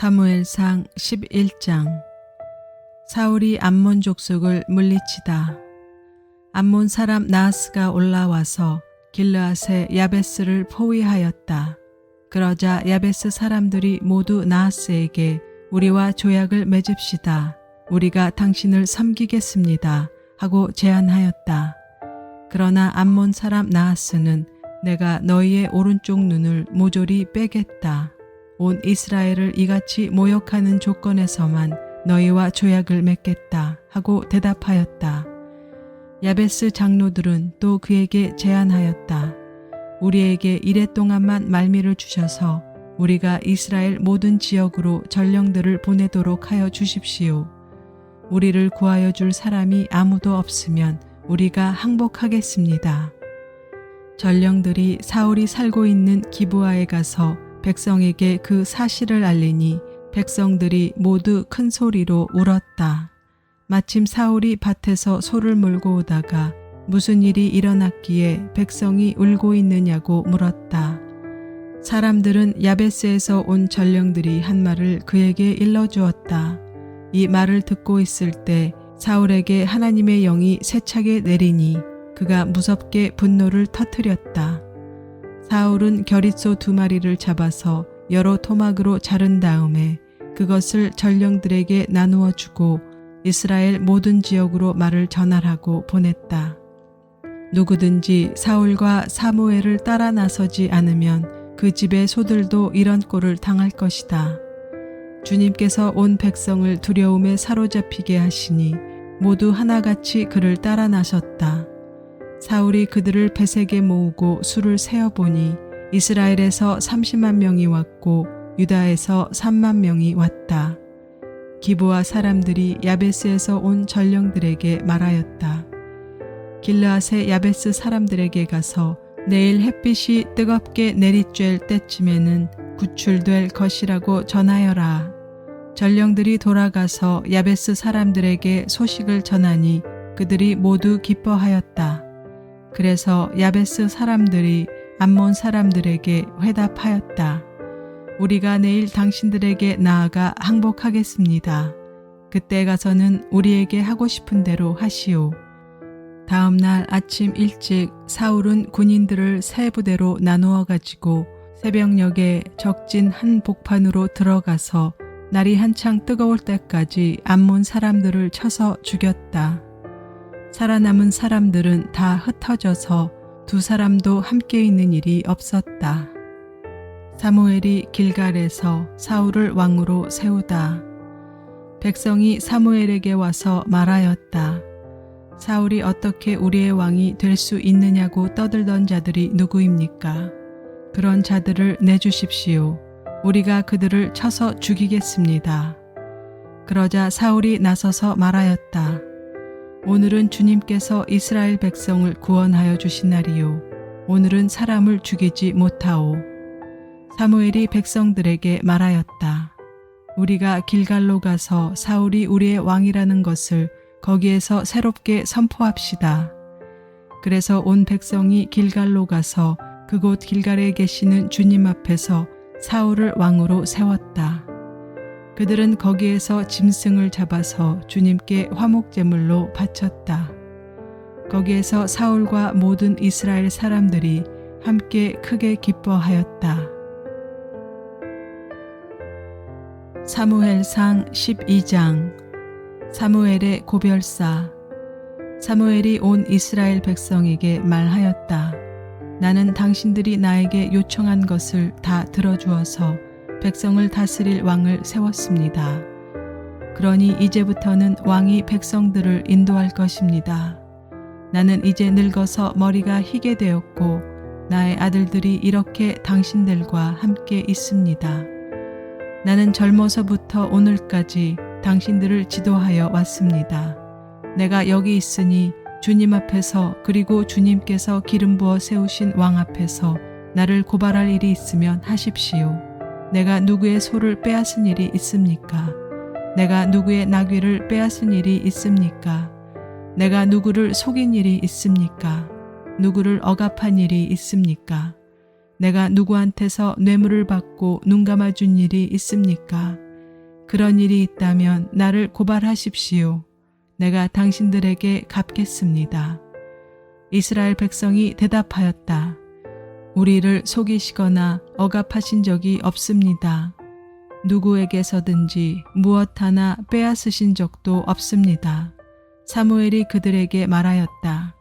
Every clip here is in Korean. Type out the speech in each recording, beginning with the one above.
사무엘상 11장. 사울이 암몬 족속을 물리치다. 암몬 사람 나하스가 올라와서 길르앗의 야베스를 포위하였다. 그러자 야베스 사람들이 모두 나하스에게 우리와 조약을 맺읍시다. 우리가 당신을 섬기겠습니다. 하고 제안하였다. 그러나 암몬 사람 나하스는 내가 너희의 오른쪽 눈을 모조리 빼겠다. 온 이스라엘을 이같이 모욕하는 조건에서만 너희와 조약을 맺겠다 하고 대답하였다. 야베스 장로들은 또 그에게 제안하였다. 우리에게 이래 동안만 말미를 주셔서 우리가 이스라엘 모든 지역으로 전령들을 보내도록 하여 주십시오. 우리를 구하여 줄 사람이 아무도 없으면 우리가 항복하겠습니다. 전령들이 사울이 살고 있는 기브아에 가서 백성에게 그 사실을 알리니 백성들이 모두 큰 소리로 울었다. 마침 사울이 밭에서 소를 몰고 오다가 무슨 일이 일어났기에 백성이 울고 있느냐고 물었다. 사람들은 야베스에서 온 전령들이 한 말을 그에게 일러주었다. 이 말을 듣고 있을 때 사울에게 하나님의 영이 세차게 내리니 그가 무섭게 분노를 터뜨렸다. 사울은 겨릿소 2마리를 잡아서 여러 토막으로 자른 다음에 그것을 전령들에게 나누어 주고 이스라엘 모든 지역으로 말을 전하라고 보냈다. 누구든지 사울과 사무엘을 따라 나서지 않으면 그 집의 소들도 이런 꼴을 당할 것이다. 주님께서 온 백성을 두려움에 사로잡히게 하시니 모두 하나같이 그를 따라 나섰다. 사울이 그들을 베색에 모으고 수를 세어보니 이스라엘에서 30만 명이 왔고 유다에서 3만 명이 왔다. 기브아 사람들이 야베스에서 온 전령들에게 말하였다. 길르앗의 야베스 사람들에게 가서 내일 햇빛이 뜨겁게 내리쬐을 때쯤에는 구출될 것이라고 전하여라. 전령들이 돌아가서 야베스 사람들에게 소식을 전하니 그들이 모두 기뻐하였다. 그래서 야베스 사람들이 암몬 사람들에게 회답하였다. 우리가 내일 당신들에게 나아가 항복하겠습니다. 그때 가서는 우리에게 하고 싶은 대로 하시오. 다음 날 아침 일찍 사울은 군인들을 세 부대로 나누어 가지고 새벽녘에 적진 한 복판으로 들어가서 날이 한창 뜨거울 때까지 암몬 사람들을 쳐서 죽였다. 살아남은 사람들은 다 흩어져서 2 사람도 함께 있는 일이 없었다. 사무엘이 길갈에서 사울을 왕으로 세우다. 백성이 사무엘에게 와서 말하였다. 사울이 어떻게 우리의 왕이 될 수 있느냐고 떠들던 자들이 누구입니까? 그런 자들을 내주십시오. 우리가 그들을 쳐서 죽이겠습니다. 그러자 사울이 나서서 말하였다. 오늘은 주님께서 이스라엘 백성을 구원하여 주신 날이요. 오늘은 사람을 죽이지 못하오. 사무엘이 백성들에게 말하였다. 우리가 길갈로 가서 사울이 우리의 왕이라는 것을 거기에서 새롭게 선포합시다. 그래서 온 백성이 길갈로 가서 그곳 길갈에 계시는 주님 앞에서 사울을 왕으로 세웠다. 그들은 거기에서 짐승을 잡아서 주님께 화목제물로 바쳤다. 거기에서 사울과 모든 이스라엘 사람들이 함께 크게 기뻐하였다. 사무엘상 12장. 사무엘의 고별사. 사무엘이 온 이스라엘 백성에게 말하였다. 나는 당신들이 나에게 요청한 것을 다 들어주어서 백성을 다스릴 왕을 세웠습니다. 그러니 이제부터는 왕이 백성들을 인도할 것입니다. 나는 이제 늙어서 머리가 희게 되었고 나의 아들들이 이렇게 당신들과 함께 있습니다. 나는 젊어서부터 오늘까지 당신들을 지도하여 왔습니다. 내가 여기 있으니 주님 앞에서 그리고 주님께서 기름 부어 세우신 왕 앞에서 나를 고발할 일이 있으면 하십시오. 내가 누구의 소를 빼앗은 일이 있습니까? 내가 누구의 나귀를 빼앗은 일이 있습니까? 내가 누구를 속인 일이 있습니까? 누구를 억압한 일이 있습니까? 내가 누구한테서 뇌물을 받고 눈 감아준 일이 있습니까? 그런 일이 있다면 나를 고발하십시오. 내가 당신들에게 갚겠습니다. 이스라엘 백성이 대답하였다. 우리를 속이시거나 억압하신 적이 없습니다. 누구에게서든지 무엇 하나 빼앗으신 적도 없습니다. 사무엘이 그들에게 말하였다.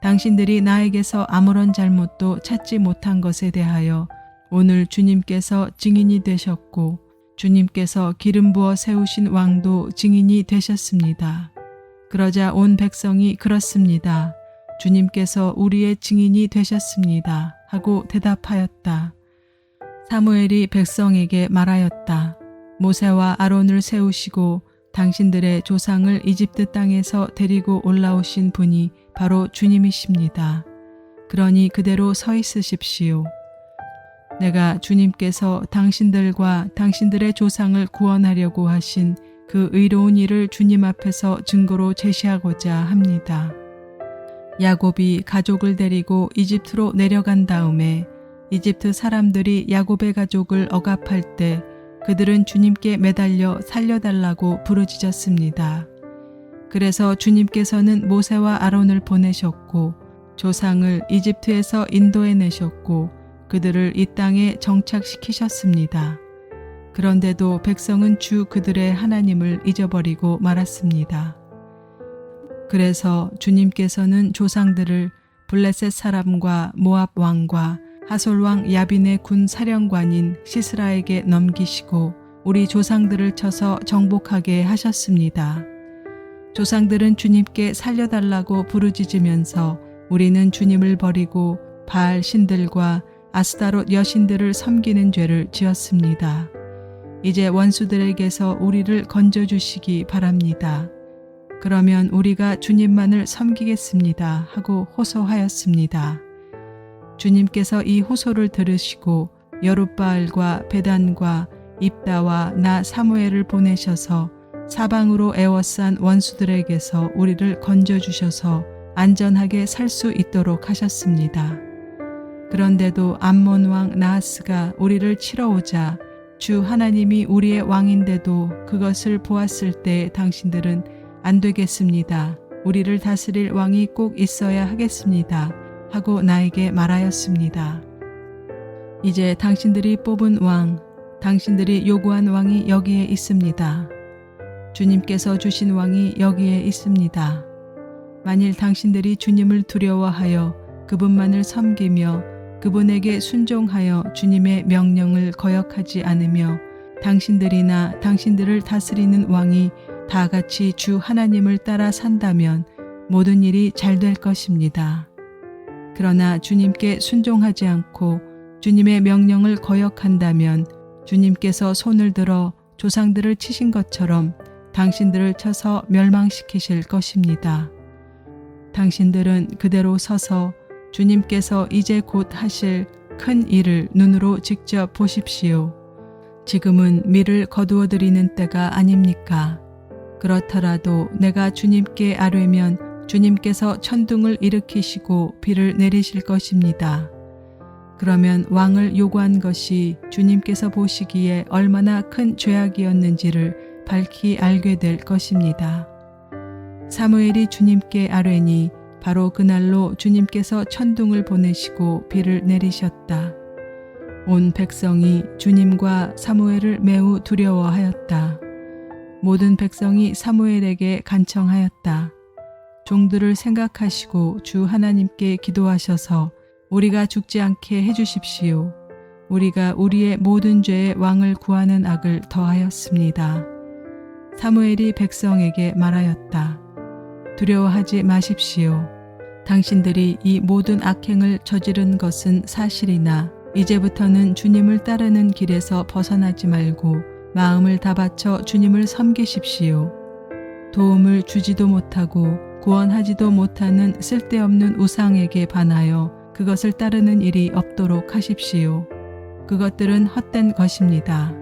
당신들이 나에게서 아무런 잘못도 찾지 못한 것에 대하여 오늘 주님께서 증인이 되셨고 주님께서 기름 부어 세우신 왕도 증인이 되셨습니다. 그러자 온 백성이 그렇습니다. 주님께서 우리의 증인이 되셨습니다. 하고 대답하였다. 사무엘이 백성에게 말하였다. 모세와 아론을 세우시고 당신들의 조상을 이집트 땅에서 데리고 올라오신 분이 바로 주님이십니다. 그러니 그대로 서 있으십시오. 내가 주님께서 당신들과 당신들의 조상을 구원하려고 하신 그 의로운 일을 주님 앞에서 증거로 제시하고자 합니다. 야곱이 가족을 데리고 이집트로 내려간 다음에 이집트 사람들이 야곱의 가족을 억압할 때 그들은 주님께 매달려 살려달라고 부르짖었습니다. 그래서 주님께서는 모세와 아론을 보내셨고 조상을 이집트에서 인도해내셨고 그들을 이 땅에 정착시키셨습니다. 그런데도 백성은 주 그들의 하나님을 잊어버리고 말았습니다. 그래서 주님께서는 조상들을 블레셋 사람과 모압 왕과 하솔 왕 야빈의 군 사령관인 시스라에게 넘기시고 우리 조상들을 쳐서 정복하게 하셨습니다. 조상들은 주님께 살려달라고 부르짖으면서 우리는 주님을 버리고 바알 신들과 아스타롯 여신들을 섬기는 죄를 지었습니다. 이제 원수들에게서 우리를 건져주시기 바랍니다. 그러면 우리가 주님만을 섬기겠습니다. 하고 호소하였습니다. 주님께서 이 호소를 들으시고 여룻바알과 베단과 입다와 나 사무엘을 보내셔서 사방으로 애워싼 원수들에게서 우리를 건져주셔서 안전하게 살 수 있도록 하셨습니다. 그런데도 암몬 왕 나하스가 우리를 치러 오자 주 하나님이 우리의 왕인데도 그것을 보았을 때 당신들은 안 되겠습니다. 우리를 다스릴 왕이 꼭 있어야 하겠습니다. 하고 나에게 말하였습니다. 이제 당신들이 뽑은 왕, 당신들이 요구한 왕이 여기에 있습니다. 주님께서 주신 왕이 여기에 있습니다. 만일 당신들이 주님을 두려워하여 그분만을 섬기며 그분에게 순종하여 주님의 명령을 거역하지 않으며 당신들이나 당신들을 다스리는 왕이 다 같이 주 하나님을 따라 산다면 모든 일이 잘 될 것입니다. 그러나 주님께 순종하지 않고 주님의 명령을 거역한다면 주님께서 손을 들어 조상들을 치신 것처럼 당신들을 쳐서 멸망시키실 것입니다. 당신들은 그대로 서서 주님께서 이제 곧 하실 큰 일을 눈으로 직접 보십시오. 지금은 밀을 거두어 드리는 때가 아닙니까? 그렇더라도 내가 주님께 아뢰면 주님께서 천둥을 일으키시고 비를 내리실 것입니다. 그러면 왕을 요구한 것이 주님께서 보시기에 얼마나 큰 죄악이었는지를 밝히 알게 될 것입니다. 사무엘이 주님께 아뢰니 바로 그날로 주님께서 천둥을 보내시고 비를 내리셨다. 온 백성이 주님과 사무엘을 매우 두려워하였다. 모든 백성이 사무엘에게 간청하였다. 종들을 생각하시고 주 하나님께 기도하셔서 우리가 죽지 않게 해주십시오. 우리가 우리의 모든 죄의 왕을 구하는 악을 더하였습니다. 사무엘이 백성에게 말하였다. 두려워하지 마십시오. 당신들이 이 모든 악행을 저지른 것은 사실이나 이제부터는 주님을 따르는 길에서 벗어나지 말고 마음을 다 바쳐 주님을 섬기십시오. 도움을 주지도 못하고 구원하지도 못하는 쓸데없는 우상에게 반하여 그것을 따르는 일이 없도록 하십시오. 그것들은 헛된 것입니다.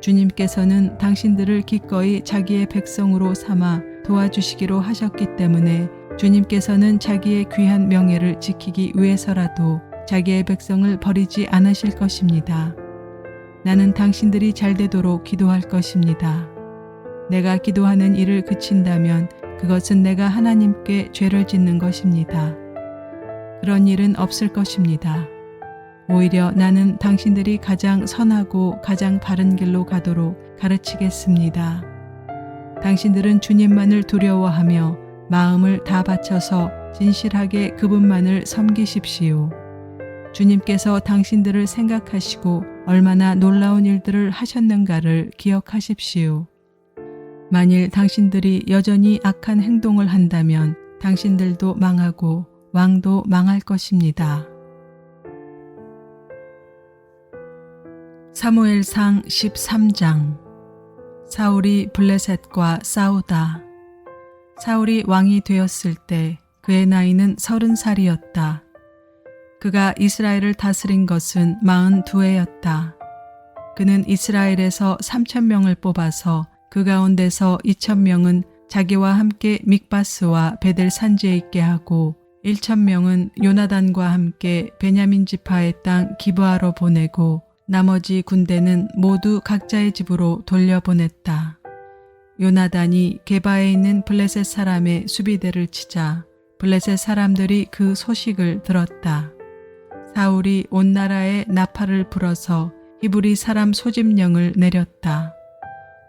주님께서는 당신들을 기꺼이 자기의 백성으로 삼아 도와주시기로 하셨기 때문에 주님께서는 자기의 귀한 명예를 지키기 위해서라도 자기의 백성을 버리지 않으실 것입니다. 나는 당신들이 잘 되도록 기도할 것입니다. 내가 기도하는 일을 그친다면 그것은 내가 하나님께 죄를 짓는 것입니다. 그런 일은 없을 것입니다. 오히려 나는 당신들이 가장 선하고 가장 바른 길로 가도록 가르치겠습니다. 당신들은 주님만을 두려워하며 마음을 다 바쳐서 진실하게 그분만을 섬기십시오. 주님께서 당신들을 생각하시고 얼마나 놀라운 일들을 하셨는가를 기억하십시오. 만일 당신들이 여전히 악한 행동을 한다면 당신들도 망하고 왕도 망할 것입니다. 사무엘상 13장. 사울이 블레셋과 싸우다. 사울이 왕이 되었을 때 그의 나이는 30살이었다. 그가 이스라엘을 다스린 것은 42해였다. 그는 이스라엘에서 3,000명을 뽑아서 그 가운데서 2,000명은 자기와 함께 믹바스와 베델 산지에 있게 하고 1,000명은 요나단과 함께 베냐민 지파의 땅 기브아로 보내고 나머지 군대는 모두 각자의 집으로 돌려보냈다. 요나단이 게바에 있는 블레셋 사람의 수비대를 치자 블레셋 사람들이 그 소식을 들었다. 사울이 온 나라에 나팔을 불어서 히브리 사람 소집령을 내렸다.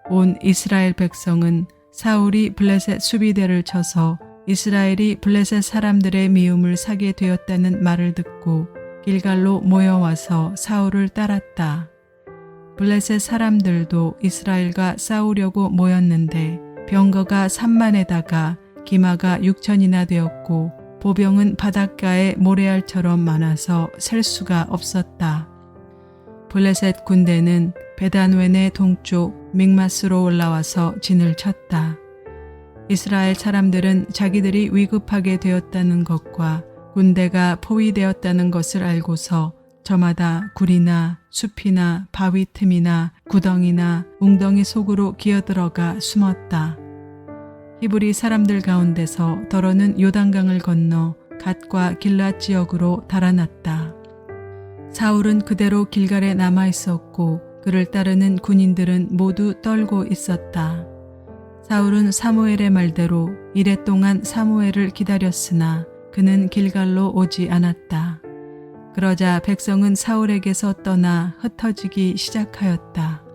온 이스라엘 백성은 사울이 블레셋 수비대를 쳐서 이스라엘이 블레셋 사람들의 미움을 사게 되었다는 말을 듣고 길갈로 모여와서 사울을 따랐다. 블레셋 사람들도 이스라엘과 싸우려고 모였는데 병거가 3만에다가 기마가 6천이나 되었고 보병은 바닷가에 모래알처럼 많아서 셀 수가 없었다. 블레셋 군대는 베단웬의 동쪽 믹마스로 올라와서 진을 쳤다. 이스라엘 사람들은 자기들이 위급하게 되었다는 것과 군대가 포위되었다는 것을 알고서 저마다 굴이나 숲이나 바위 틈이나 구덩이나 웅덩이 속으로 기어들어가 숨었다. 히브리 사람들 가운데서 더러는 요단강을 건너 갓과 길랏 지역으로 달아났다. 사울은 그대로 길갈에 남아 있었고 그를 따르는 군인들은 모두 떨고 있었다. 사울은 사무엘의 말대로 이레 동안 사무엘을 기다렸으나 그는 길갈로 오지 않았다. 그러자 백성은 사울에게서 떠나 흩어지기 시작하였다.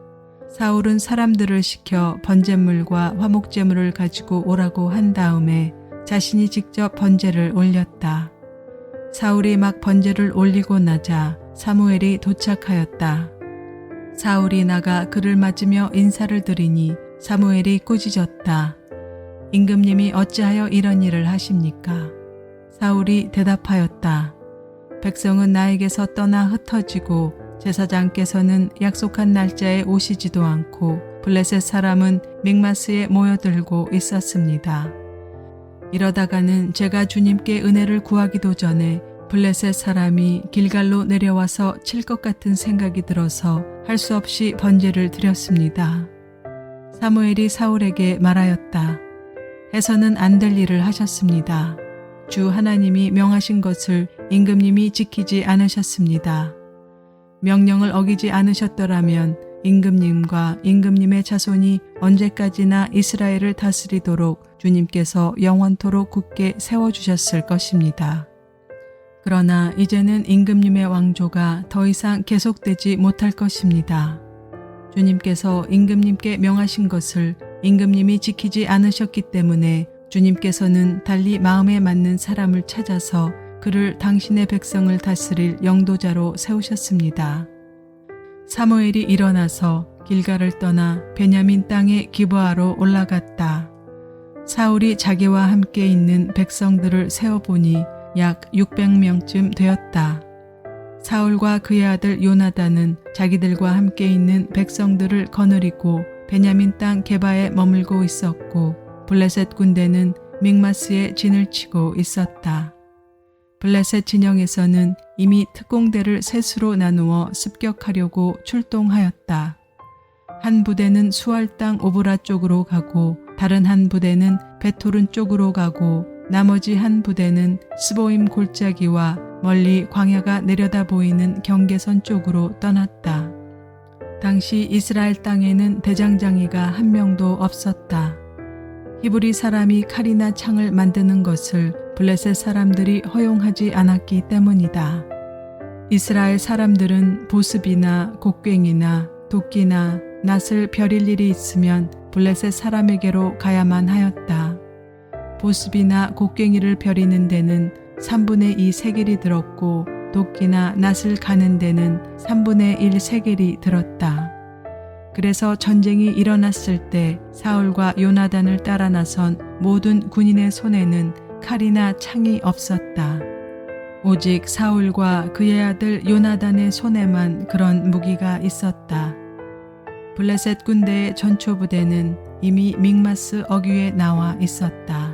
사울은 사람들을 시켜 번제물과 화목제물을 가지고 오라고 한 다음에 자신이 직접 번제를 올렸다. 사울이 막 번제를 올리고 나자 사무엘이 도착하였다. 사울이 나가 그를 맞으며 인사를 드리니 사무엘이 꾸짖었다. 임금님이 어찌하여 이런 일을 하십니까? 사울이 대답하였다. 백성은 나에게서 떠나 흩어지고 제사장께서는 약속한 날짜에 오시지도 않고 블레셋 사람은 믹마스에 모여들고 있었습니다. 이러다가는 제가 주님께 은혜를 구하기도 전에 블레셋 사람이 길갈로 내려와서 칠 것 같은 생각이 들어서 할 수 없이 번제를 드렸습니다. 사무엘이 사울에게 말하였다. 해서는 안 될 일을 하셨습니다. 주 하나님이 명하신 것을 임금님이 지키지 않으셨습니다. 명령을 어기지 않으셨더라면 임금님과 임금님의 자손이 언제까지나 이스라엘을 다스리도록 주님께서 영원토록 굳게 세워주셨을 것입니다. 그러나 이제는 임금님의 왕조가 더 이상 계속되지 못할 것입니다. 주님께서 임금님께 명하신 것을 임금님이 지키지 않으셨기 때문에 주님께서는 달리 마음에 맞는 사람을 찾아서 그를 당신의 백성을 다스릴 영도자로 세우셨습니다. 사무엘이 일어나서 길갈을 떠나 베냐민 땅의 기브아로 올라갔다. 사울이 자기와 함께 있는 백성들을 세어보니 약 600명쯤 되었다. 사울과 그의 아들 요나단은 자기들과 함께 있는 백성들을 거느리고 베냐민 땅 게바에 머물고 있었고 블레셋 군대는 믹마스에 진을 치고 있었다. 블레셋 진영에서는 이미 특공대를 셋으로 나누어 습격하려고 출동하였다. 한 부대는 수알 땅 오브라 쪽으로 가고 다른 한 부대는 베토른 쪽으로 가고 나머지 한 부대는 스보임 골짜기와 멀리 광야가 내려다 보이는 경계선 쪽으로 떠났다. 당시 이스라엘 땅에는 대장장이가 한 명도 없었다. 히브리 사람이 칼이나 창을 만드는 것을 블레셋 사람들이 허용하지 않았기 때문이다. 이스라엘 사람들은 보습이나 곡괭이나 도끼나 낫을 벼릴 일이 있으면 블레셋 사람에게로 가야만 하였다. 보습이나 곡괭이를 벼리는 데는 3분의 2 세겔이 들었고 도끼나 낫을 가는 데는 3분의 1 세겔이 들었다. 그래서 전쟁이 일어났을 때 사울과 요나단을 따라 나선 모든 군인의 손에는 칼이나 창이 없었다. 오직 사울과 그의 아들 요나단의 손에만 그런 무기가 있었다. 블레셋 군대의 전초부대는 이미 믹마스 어귀에 나와 있었다.